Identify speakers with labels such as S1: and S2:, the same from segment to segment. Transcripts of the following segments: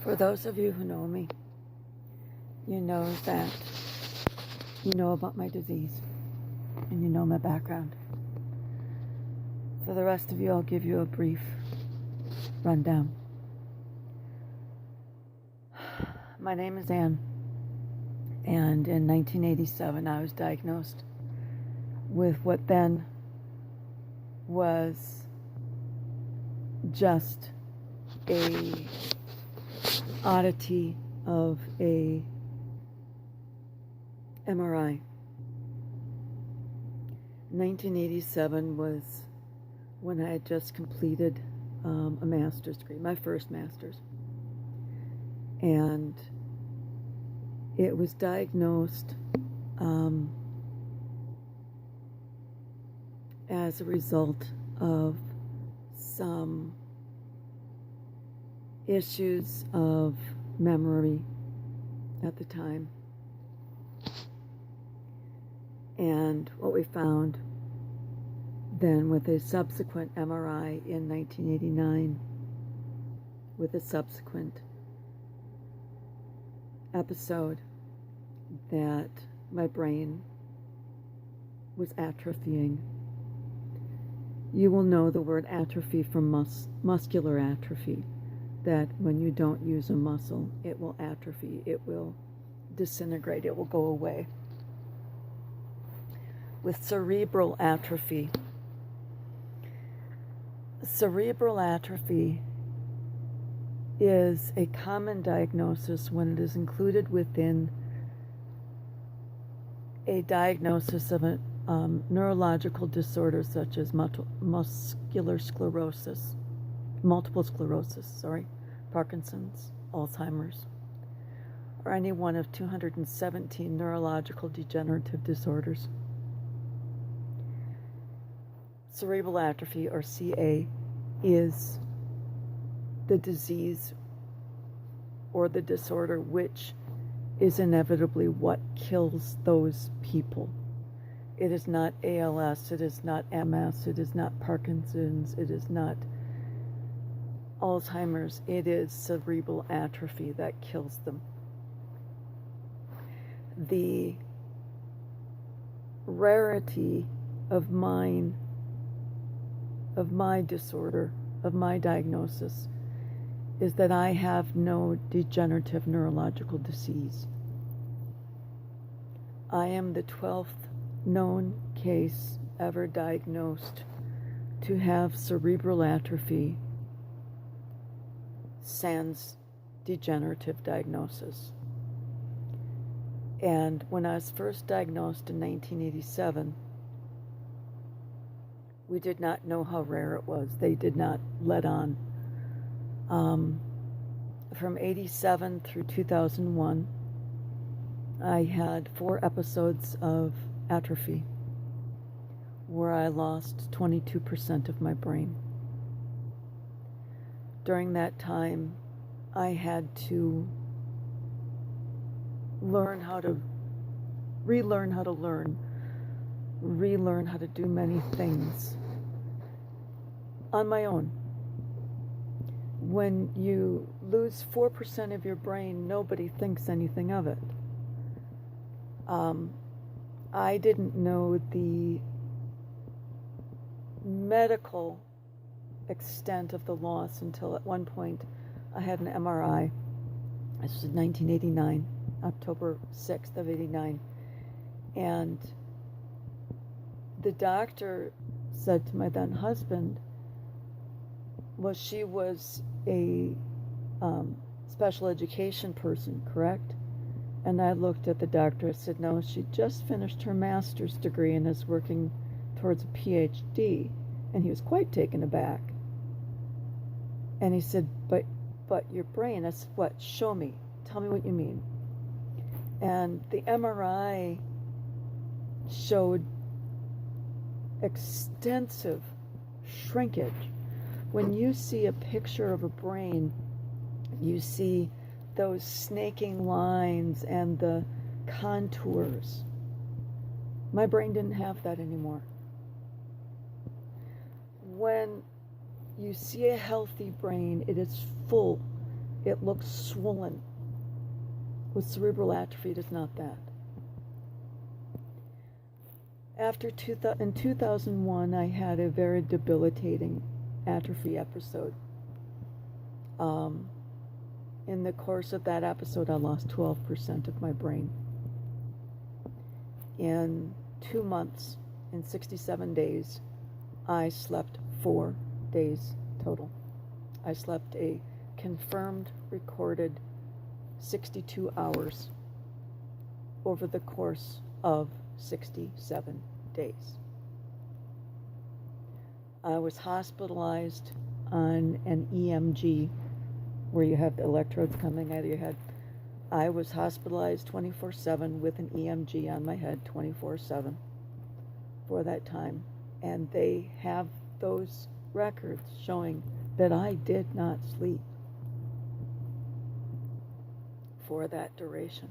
S1: For those of you who know me, you know that you know about my disease and you know my background. For the rest of you, I'll give you a brief rundown. My name is Anne, and in 1987 I was diagnosed with what then was just a oddity of a MRI. 1987 was when I had just completed a master's degree, my first master's. And it was diagnosed as a result of some issues of memory at the time. And what we found then with a subsequent MRI in 1989, with a subsequent episode, that my brain was atrophying. You will know the word atrophy from muscular atrophy, that when you don't use a muscle, it will atrophy, it will disintegrate, it will go away. With cerebral atrophy, is a common diagnosis when it is included within a diagnosis of a neurological disorder such as multiple sclerosis, Parkinson's, Alzheimer's, or any one of 217 neurological degenerative disorders. Cerebral atrophy, or CA, is the disease or the disorder which is inevitably what kills those people. It is not ALS, it is not MS, it is not Parkinson's, it is not Alzheimer's, it is cerebral atrophy that kills them. The rarity of my disorder, of my diagnosis, is that I have no degenerative neurological disease. I am the 12th known case ever diagnosed to have cerebral atrophy sans degenerative diagnosis. And when I was first diagnosed in 1987, we did not know how rare it was. They did not let on. From 87 through 2001, I had 4 episodes of atrophy where I lost 22% of my brain. During that time, I had to relearn how to relearn how to do many things on my own. When you lose 4% of your brain, nobody thinks anything of it. I didn't know the medical extent of the loss until at one point I had an MRI. This was in 1989, October 6th of 89. And the doctor said to my then husband, well, she was a special education person, correct? And I looked at the doctor. I said, no, she just finished her master's degree and is working towards a PhD. And he was quite taken aback. And he said, but your brain. I said, what? Show me. Tell me what you mean. And the MRI showed extensive shrinkage. When you see a picture of a brain, you see those snaking lines and the contours. My brain didn't have that anymore. When you see a healthy brain, it is full it looks swollen. With cerebral atrophy, it is not that. In 2001, I had a very debilitating atrophy episode. In the course of that episode, I lost 12% of my brain. In 2 months, in 67 days, I slept 4 days total. I slept a confirmed, recorded 62 hours over the course of 67 days. I was hospitalized on an EMG where you have the electrodes coming out of your head. I was hospitalized 24/7 with an EMG on my head 24/7 for that time. And they have those records showing that I did not sleep for that duration.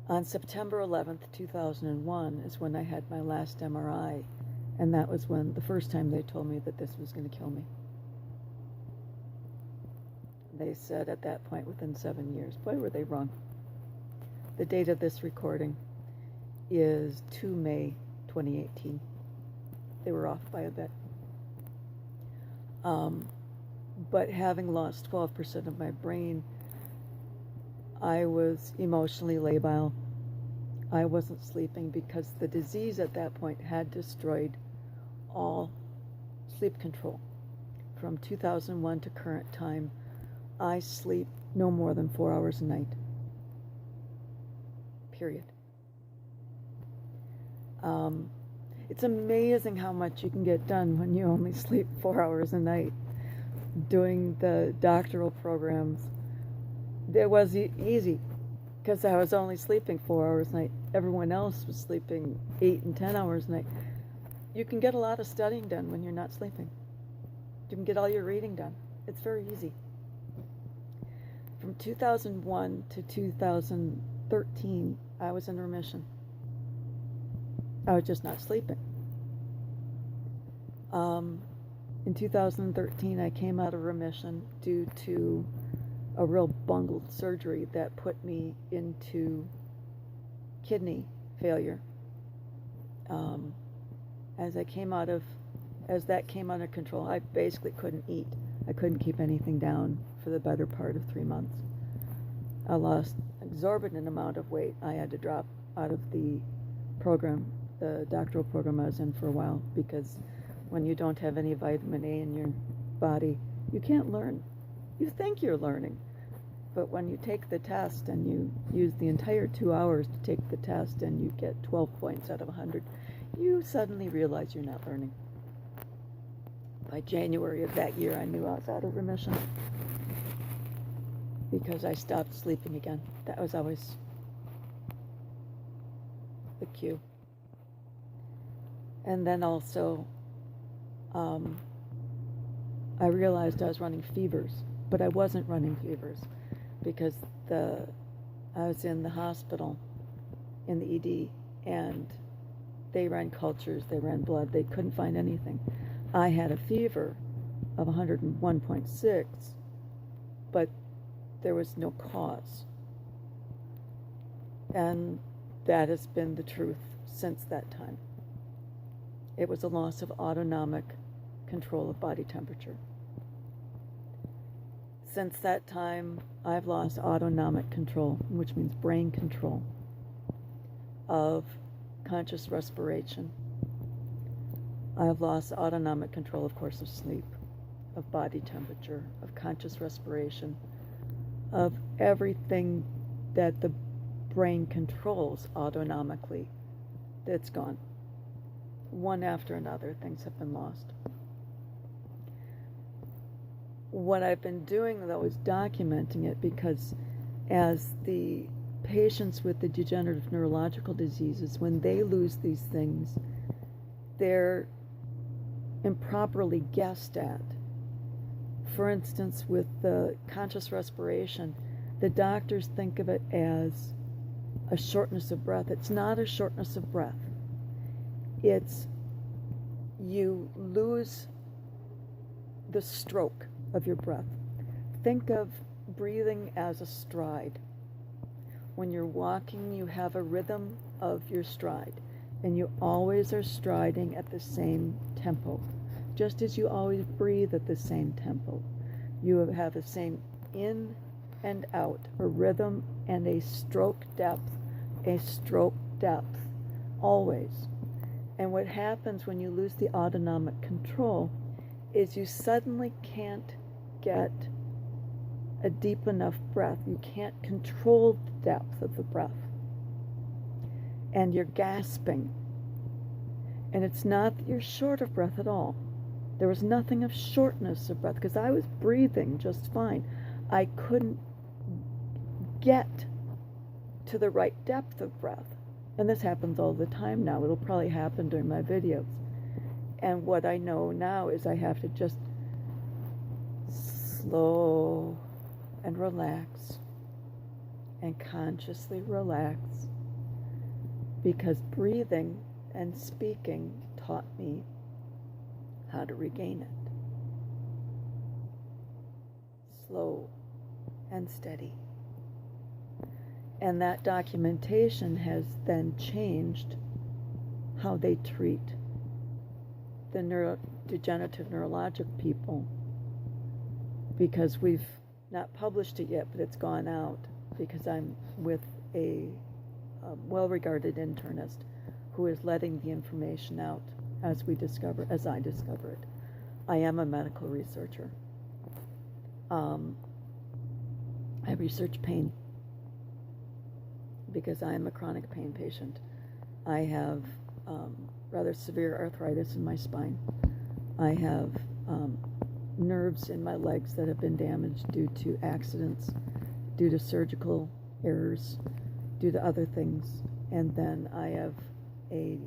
S1: On September 11th, 2001 is when I had my last MRI, and that was when the first time they told me that this was going to kill me. They said at that point within 7 years. Boy, were they wrong. The date of this recording is 2 May 2018. They were off by a bit. But having lost 12% of my brain, I was emotionally labile. I wasn't sleeping because the disease at that point had destroyed all sleep control. From 2001 to current time, I sleep no more than 4 hours a night. Period. It's amazing how much you can get done when you only sleep 4 hours a night. Doing the doctoral programs, it was easy because I was only sleeping 4 hours a night. Everyone else was sleeping 8 and 10 hours a night. You can get a lot of studying done when you're not sleeping. You can get all your reading done. It's very easy. From 2001 to 2013, I was in remission. I was just not sleeping. In 2013, I came out of remission due to a real bungled surgery that put me into kidney failure. As that came under control, I basically couldn't eat. I couldn't keep anything down for the better part of 3 months. I lost an exorbitant amount of weight. I had to drop out of the program, the doctoral program I was in for a while, because when you don't have any vitamin A in your body, you can't learn. You think you're learning, but when you take the test and you use the entire 2 hours to take the test and you get 12 points out of 100, you suddenly realize you're not learning. By January of that year, I knew I was out of remission because I stopped sleeping again. That was always the cue. And then also, I realized I was running fevers, but I wasn't running fevers because I was in the hospital in the ED, and they ran cultures, they ran blood, they couldn't find anything. I had a fever of 101.6, but there was no cause. And that has been the truth since that time. It was a loss of autonomic control of body temperature. Since that time, I've lost autonomic control, which means brain control, of conscious respiration. I've lost autonomic control, of course, of sleep, of body temperature, of conscious respiration, of everything that the brain controls autonomically. It's gone. One after another, things have been lost. What I've been doing, though, is documenting it, because as the patients with the degenerative neurological diseases, when they lose these things, they're improperly guessed at. For instance, with the conscious respiration, the doctors think of it as a shortness of breath. It's not a shortness of breath. It's you lose the stroke of your breath. Think of breathing as a stride. When you're walking, you have a rhythm of your stride, and you always are striding at the same tempo, just as you always breathe at the same tempo. You have the same in and out, a rhythm and a stroke depth, always. And what happens when you lose the autonomic control is you suddenly can't get a deep enough breath. You can't control the depth of the breath. And you're gasping. And it's not that you're short of breath at all. There was nothing of shortness of breath, because I was breathing just fine. I couldn't get to the right depth of breath. And this happens all the time now. It'll probably happen during my videos. And what I know now is I have to just slow and relax and consciously relax, because breathing and speaking taught me how to regain it. Slow and steady. And that documentation has then changed how they treat the neurodegenerative neurologic people, because we've not published it yet, but it's gone out, because I'm with a well-regarded internist who is letting the information out as I discover it. I am a medical researcher. I research pain because I am a chronic pain patient. I have rather severe arthritis in my spine. I have nerves in my legs that have been damaged due to accidents, due to surgical errors, due to other things. And then I have a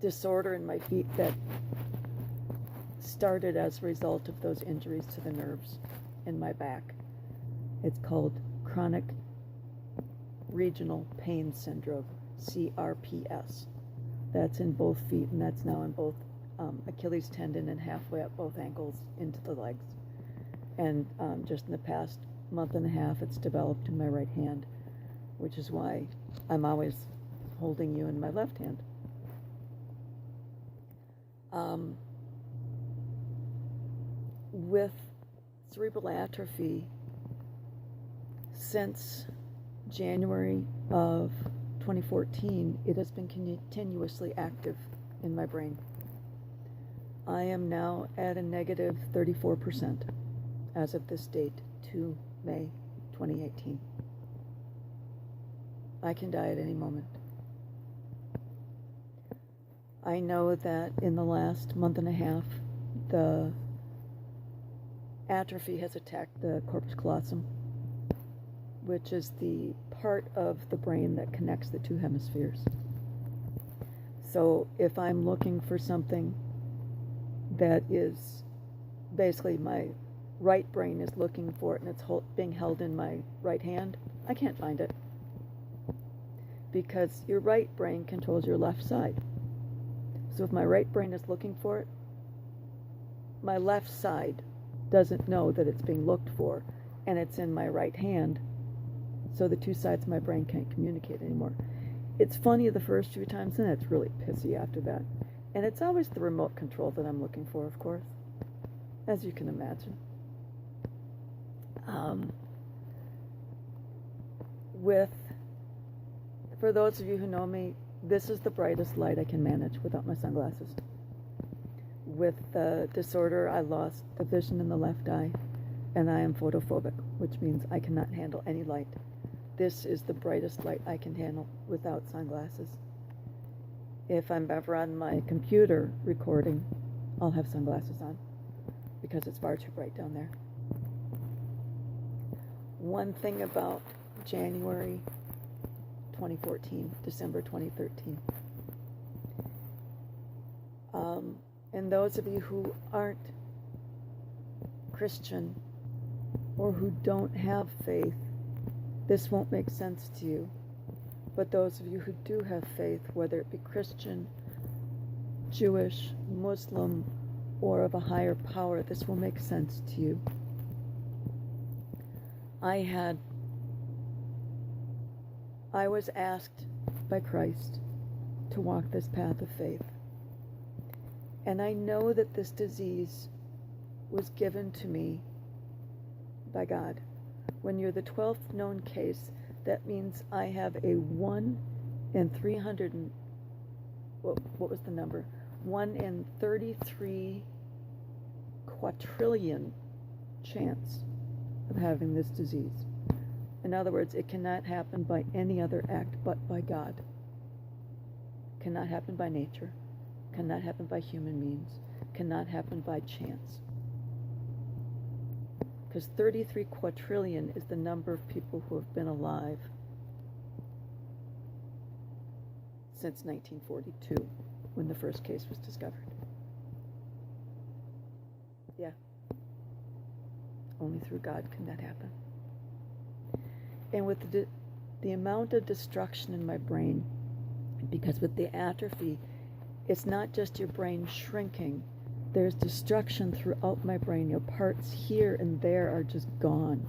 S1: disorder in my feet that started as a result of those injuries to the nerves in my back. It's called chronic regional pain syndrome, CRPS. That's in both feet, and that's now in both Achilles tendon and halfway up both ankles into the legs. And just in the past month and a half, it's developed in my right hand, which is why I'm always holding you in my left hand. With cerebral atrophy, since January of 2014, it has been continuously active in my brain. I am now at a negative 34% as of this date, 2 May 2018. I can die at any moment. I know that in the last month and a half, the atrophy has attacked the corpus callosum, which is the part of the brain that connects the two hemispheres. So if I'm looking for something that is basically my right brain is looking for it and it's being held in my right hand, I can't find it, because your right brain controls your left side. So if my right brain is looking for it, my left side doesn't know that it's being looked for, and it's in my right hand, so the two sides of my brain can't communicate anymore. It's funny the first few times, and it's really pissy after that. And it's always the remote control that I'm looking for, of course, as you can imagine. For those of you who know me, this is the brightest light I can manage without my sunglasses. With the disorder, I lost the vision in the left eye, and I am photophobic, which means I cannot handle any light. This is the brightest light I can handle without sunglasses. If I'm ever on my computer recording, I'll have sunglasses on, because it's far too bright down there. One thing about January 2014, December 2013. And those of you who aren't Christian or who don't have faith, this won't make sense to you. But those of you who do have faith, whether it be Christian, Jewish, Muslim, or of a higher power. This will make sense to you. I was asked by Christ to walk this path of faith. And I know that this disease was given to me by God. When you're the 12th known case, that means I have a 1 in 300 and, what was the number? 1 in 33 quadrillion chance of having this disease. In other words, it cannot happen by any other act but by God. Cannot happen by nature, cannot happen by human means, cannot happen by chance. Because 33 quadrillion is the number of people who have been alive since 1942, when the first case was discovered. Yeah. Only through God can that happen. And with the amount of destruction in my brain, because with the atrophy, it's not just your brain shrinking. There's destruction throughout my brain. Your parts here and there are just gone.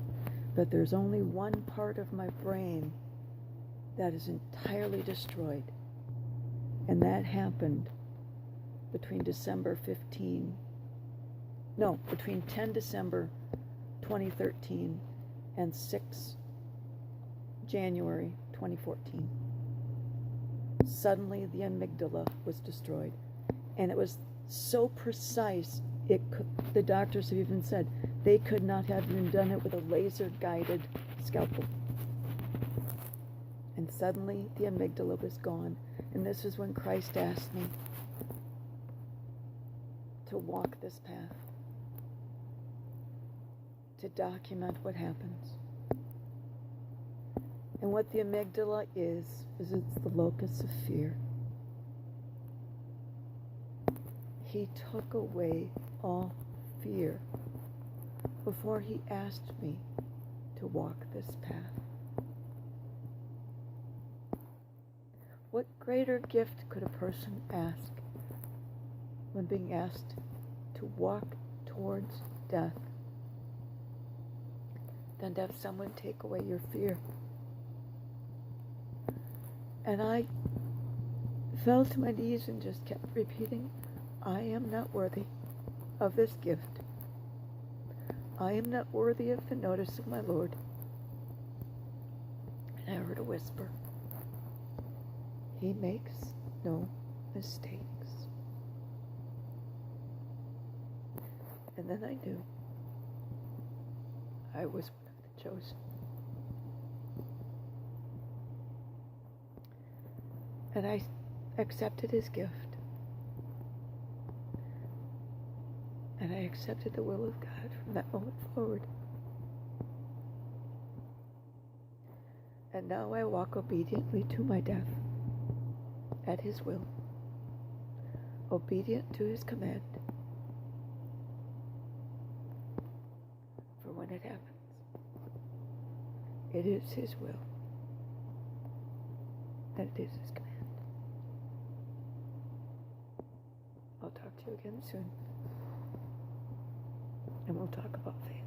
S1: But there's only one part of my brain that is entirely destroyed. And that happened between between 10 December 2013 and 6 January 2014. Suddenly the amygdala was destroyed. And it was so precise, the doctors have even said they could not have even done it with a laser-guided scalpel. And suddenly the amygdala was gone. And this is when Christ asked me to walk this path, to document what happens. And what the amygdala is it's the locus of fear. He took away all fear before he asked me to walk this path. What greater gift could a person ask when being asked to walk towards death than to have someone take away your fear? And I fell to my knees and just kept repeating, I am not worthy of this gift. I am not worthy of the notice of my Lord. And I heard a whisper, He makes no mistakes. And then I knew I was one of the chosen. And I accepted his gift. And I accepted the will of God from that moment forward. And now I walk obediently to my death at his will, obedient to his command. For when it happens, it is his will, and it is his command. I'll talk to you again soon, and we'll talk about faith.